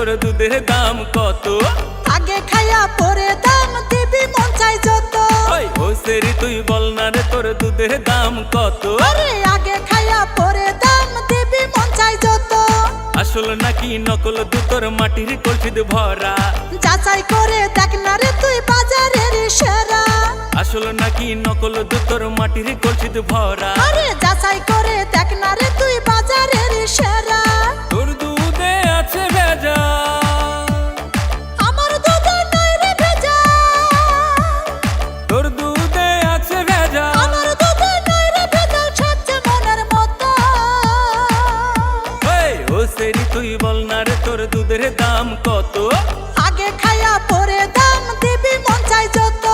তোর দুধের দাম কত? আগে খাইয়া পরে দাম দিবি মন চাই যত। ওই হোসেরি তুই বল না রে তোর দুধের দাম কত? আরে আগে খাইয়া পরে দাম দিবি মন চাই যত। আসল নাকি নকল দুধ তোর মাটির কলসিতে ভরা? যাচাই করে দেখ না রে তুই বাজারের সেরা। আসল নাকি নকল দুধ তোর মাটির কলসিতে ভরা? আরে যাচাই করে দেখ না রে তুই বাজারের সেরা। তোর দুধে আছে ভেজা, আমার দুধে নাই রে ভেজা। তোর দুধে আছে ভেজা, আমার দুধে নাই রে ভেজা, সাজছে মনের মতো। ওই হোসেরি তুই বল না রে তোর দুধের দাম কত? আগে খাইয়া পরে দাম দিবি মন চাই যত।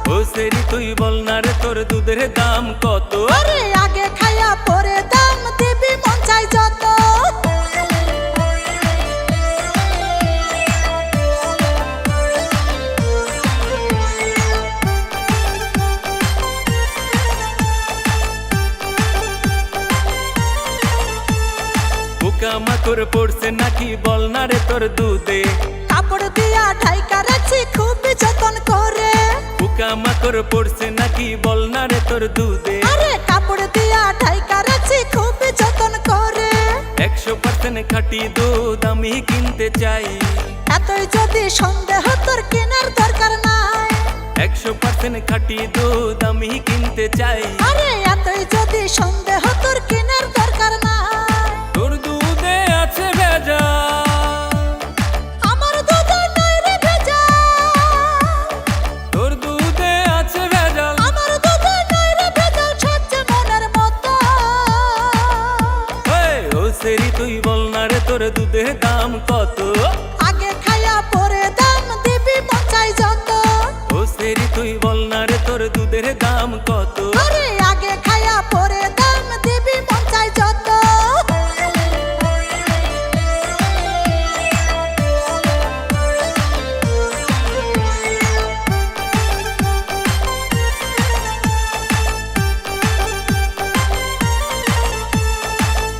হোসেরি তুই বল না রে তোর দুধের দাম কত? আরে আগে খাইয়া পরে দাম দিবি মন চাই যত। পোকামাকড় পড়ছে নাকি বল না রে তোর দুধে? কাপড় দিয়া ঢাইকা রাখছি খুব যতন করে। পোকামাকড় পড়ছে নাকি বল না রে তোর দুধে? আরে কাপড় দিয়া ঢাইকা রাখছি খুব যতন করে। 100% খাঁটি দুধ আমি কিনতে চাই। এতই যদি সন্দেহ তোর কেনার দরকার নাই। 100% খাঁটি দুধ আমি কিনতে চাই। আরে এতই যদি সন্দেহ তোর কেনার দরকার নাই। তোর দুধে আছে ভেজা, আমার দুধে নাই রে ভেজা। তোর দুধে আছে ভেজা, আমার দুধে নাই রে ভেজা, সাজছে মনের মতো। ওই হোসেরি তুই বল না রে তোর দুধের দাম কত? আগে খাইয়া পরে দাম দিবি মন চাই যত। হোসেরি তুই বল না রে তোর দুধের দাম কত? আরে আগে খাইয়া পরে দাম দিবি মন চাই যত।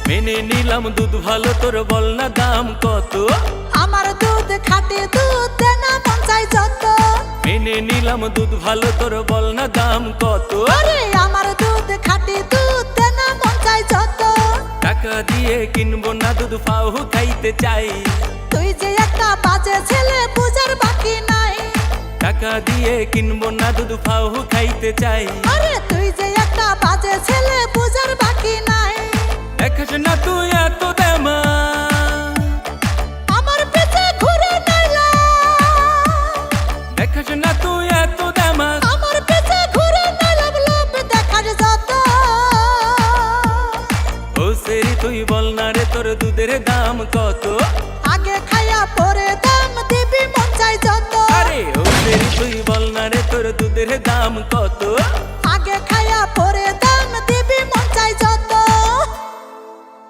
মেনে নিলাম দুধ ভালো, তোর বল না দাম কত? আমার দুধ খাঁটি দুধ দে না মন চাই যত। মেনে নিলাম দুধ ভালো, তোর বল না দাম কত? আরে আমার দুধ খাঁটি দুধ দে না মন চাই যত। টাকা দিয়ে কিনবো না দুধ, পাও খাইতে চাই। তুই যে একটা বাজে ছেলে বুঝার বাকি নাই। টাকা দিয়ে কিনবো না দুধ, পাও খাইতে চাই। আরে তুই যে একটা বাজে ছেলে বুঝার বাকি নাই। দেখাস না তুই এত দেমা, আমার পেছে ঘুরে নাইলা। দেখাস না তুই এত দেমা, আমার পেছে ঘুরে নাইলা, লোভ দেখার যত। হোসেরি তুই বল না রে তোর দুধের দাম কত?